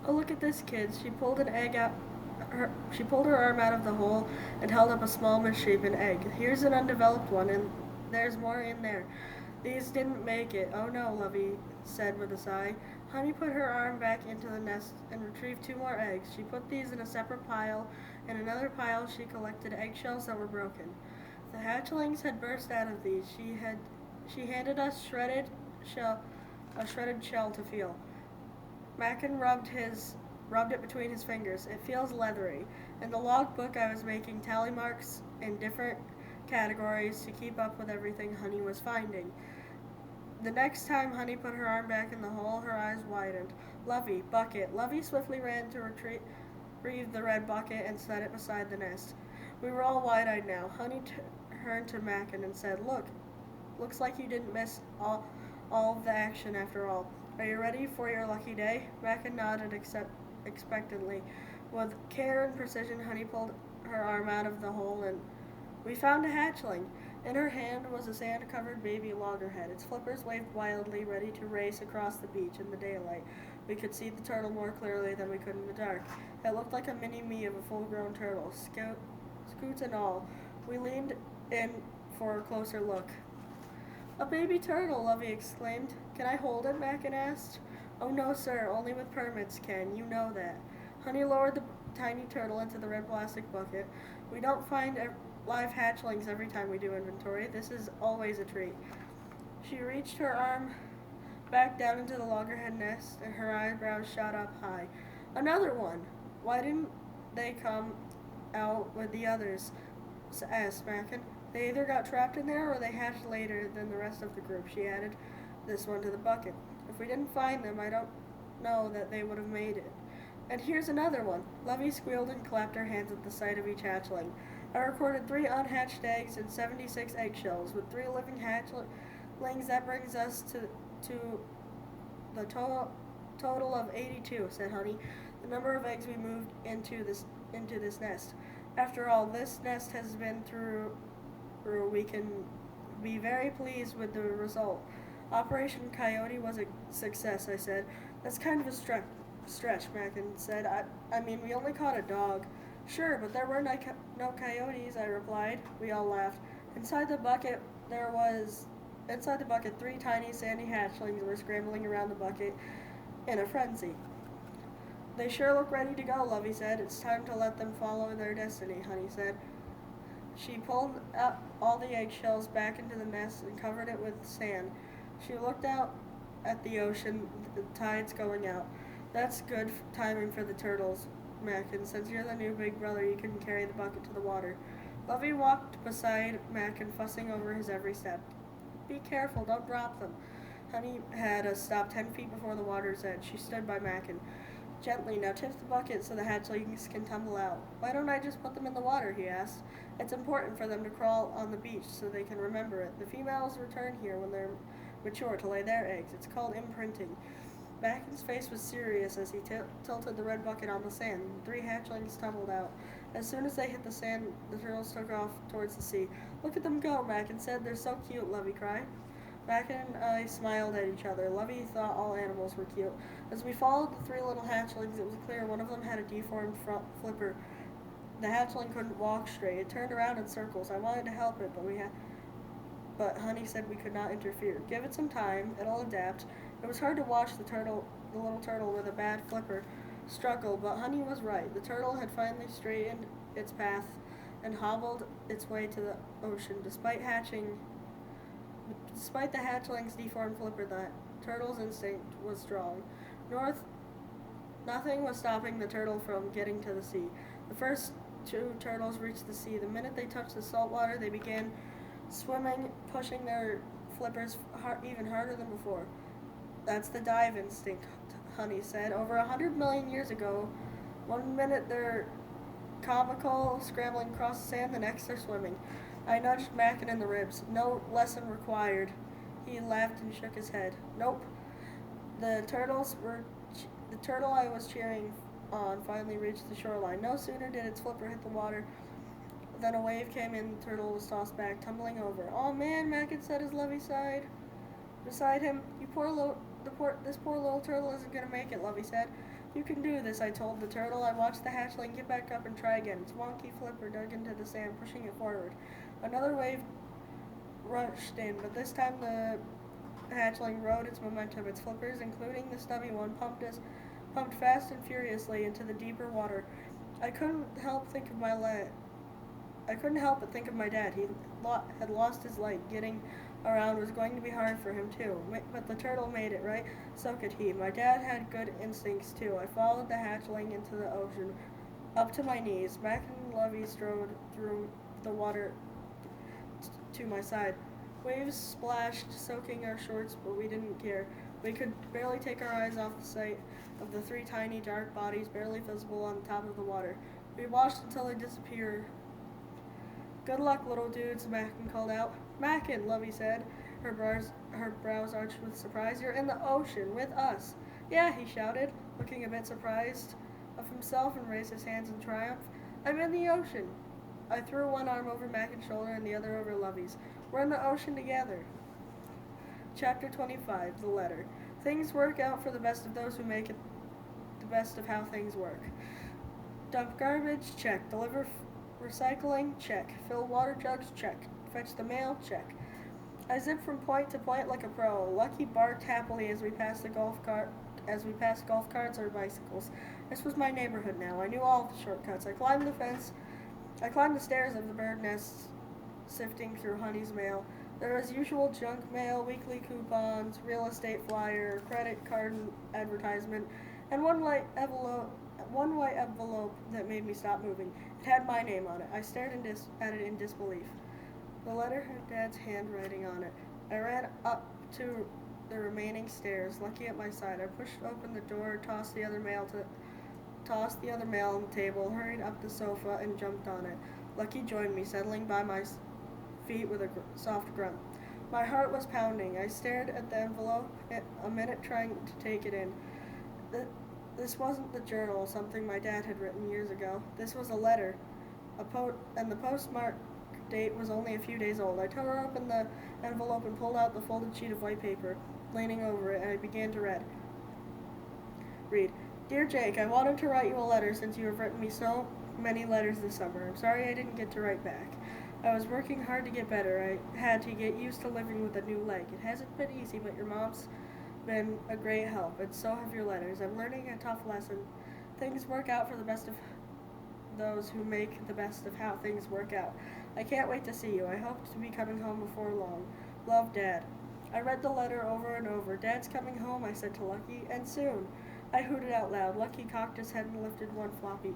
Oh, look at this, kids. She pulled her arm out of the hole and held up a small misshapen egg. Here's an undeveloped one, and there's more in there. These didn't make it. Oh no, Lovey said with a sigh. Honey put her arm back into the nest and retrieved two more eggs. She put these in a separate pile. In another pile, she collected eggshells that were broken. The hatchlings had burst out of these. She handed us a shredded shell to feel. Mackin rubbed it between his fingers. It feels leathery. In the log book I was making tally marks in different categories to keep up with everything Honey was finding. The next time Honey put her arm back in the hole, her eyes widened. Lovey, bucket. Lovey swiftly ran to retrieve the red bucket and set it beside the nest. We were all wide-eyed now. Honey turned to Mackin and said, "Look, looks like you didn't miss all of the action after all. Are you ready for your lucky day?" Mackin nodded expectantly. With care and precision, Honey pulled her arm out of the hole, and we found a hatchling. In her hand was a sand-covered baby loggerhead. Its flippers waved wildly, ready to race across the beach in the daylight. We could see the turtle more clearly than we could in the dark. It looked like a mini-me of a full-grown turtle, scoots and all. We leaned in for a closer look. "A baby turtle!" Lovey exclaimed. "Can I hold it?" Mackin asked. "Oh, no, sir. Only with permits, Ken. You know that." Honey lowered the tiny turtle into the red plastic bucket. "We don't find live hatchlings every time we do inventory. This is always a treat." She reached her arm back down into the loggerhead nest, and her eyebrows shot up high. "Another one! Why didn't they come out with the others?" asked Mackin. "They either got trapped in there or they hatched later than the rest of the group," she added this one to the bucket. "If we didn't find them, I don't know that they would have made it. And here's another one." Lovey squealed and clapped her hands at the sight of each hatchling. "I recorded 3 unhatched eggs and 76 eggshells. With 3 living hatchlings, that brings us to the total of 82, said Honey, the number of eggs we moved into this nest. After all this nest has been through, we can be very pleased with the result. Operation Coyote was a success, I said. That's kind of a stretch, Mackin said. I mean, we only caught a dog. Sure, but there were no coyotes, I replied. We all laughed. Inside the bucket, 3 tiny sandy hatchlings were scrambling around the bucket in a frenzy. "They sure look ready to go," Lovey said. "It's time to let them follow their destiny," Honey said. She pulled up all the eggshells back into the nest and covered it with sand. She looked out at the ocean, the tides going out. "That's good timing for the turtles, Mackin. Since you're the new big brother, you can carry the bucket to the water." Lovey walked beside Mackin, fussing over his every step. "Be careful, don't drop them." Honey had us stop 10 feet before the water's edge. She stood by Mackin. "Gently, now tip the bucket so the hatchlings can tumble out." "Why don't I just put them in the water?" he asked. "It's important for them to crawl on the beach so they can remember it. The females return here when they're mature to lay their eggs. It's called imprinting." Mackin's face was serious as he tilted the red bucket on the sand. 3 hatchlings tumbled out. As soon as they hit the sand, the turtles took off towards the sea. "Look at them go," Mackin said. "They're so cute," Lovey cried. Mackin and I smiled at each other. Lovey thought all animals were cute. As we followed the 3 little hatchlings, it was clear one of them had a deformed front flipper. The hatchling couldn't walk straight. It turned around in circles. I wanted to help it, but Honey said we could not interfere. "Give it some time. It'll adapt." It was hard to watch the little turtle with a bad flipper, struggle, but Honey was right. The turtle had finally straightened its path and hobbled its way to the ocean. Despite the hatchling's deformed flipper, the turtle's instinct was strong. Nothing was stopping the turtle from getting to the sea. The first 2 turtles reached the sea. The minute they touched the salt water, they began swimming, pushing their flippers even harder than before. "That's the dive instinct," Honey said. "Over 100 million years ago, one minute they're comical, scrambling across the sand, the next they're swimming." I nudged Mackin in the ribs. "No lesson required." He laughed and shook his head. "Nope." The turtle I was cheering on finally reached the shoreline. No sooner did its flipper hit the water than a wave came in. The turtle was tossed back, tumbling over. "Oh man," Mackin said as Lovey sighed. Beside him, this poor little turtle isn't going to make it," Lovey said. You can do this, I told the turtle. I watched the hatchling get back up and try again. Its wonky flipper dug into the sand, pushing it forward. Another wave rushed in, but this time the hatchling rode its momentum. Its flippers, including the stubby one, pumped fast and furiously into the deeper water. I couldn't help think of my I couldn't help but think of my dad. He had lost his light. Getting around was going to be hard for him too. But the turtle made it, right? So could he. My dad had good instincts too. I followed the hatchling into the ocean, up to my knees. Mac and Lovey strode through the water to my side. Waves splashed, soaking our shorts, but we didn't care. We could barely take our eyes off the sight of the three tiny dark bodies barely visible on the top of the water. We watched until they disappeared. Good luck, little dudes, Mackin called out. Mackin, Lovey said, her brows arched with surprise. You're in the ocean with us. Yeah, he shouted, looking a bit surprised of himself and raised his hands in triumph. I'm in the ocean. I threw one arm over Mackin's shoulder and the other over Lovey's. We're in the ocean together. Chapter 25, The Letter. Things work out for the best of those who make it the best of how things work. Dump garbage? Check. Deliver recycling? Check. Fill water jugs? Check. Fetch the mail? Check. I zipped from point to point like a pro. Lucky barked happily as we passed golf carts or bicycles. This was my neighborhood now. I knew all the shortcuts. I climbed the fence. I climbed the stairs of the bird nest, sifting through Honey's mail. There was usual junk mail, weekly coupons, real estate flyer, credit card advertisement, and one white envelope that made me stop moving. It had my name on it. I stared at it in disbelief. The letter had Dad's handwriting on it. I ran up to the remaining stairs, Lucky at my side. I pushed open the door, tossed the other mail on the table, hurried up the sofa, and jumped on it. Lucky joined me, settling by my feet with a soft grunt. My heart was pounding. I stared at the envelope a minute, trying to take it in. This wasn't the journal, something my dad had written years ago. This was a letter, and the postmark date was only a few days old. I tore open the envelope and pulled out the folded sheet of white paper. Leaning over it, I began to read. Dear Jake, I wanted to write you a letter since you have written me so many letters this summer. I'm sorry I didn't get to write back. I was working hard to get better. I had to get used to living with a new leg. It hasn't been easy, but your mom's been a great help, and so have your letters. I'm learning a tough lesson. Things work out for the best of those who make the best of how things work out. I can't wait to see you. I hope to be coming home before long. Love, Dad. I read the letter over and over. Dad's coming home, I said to Lucky, and soon. I hooted out loud. Lucky cocked his head and lifted one floppy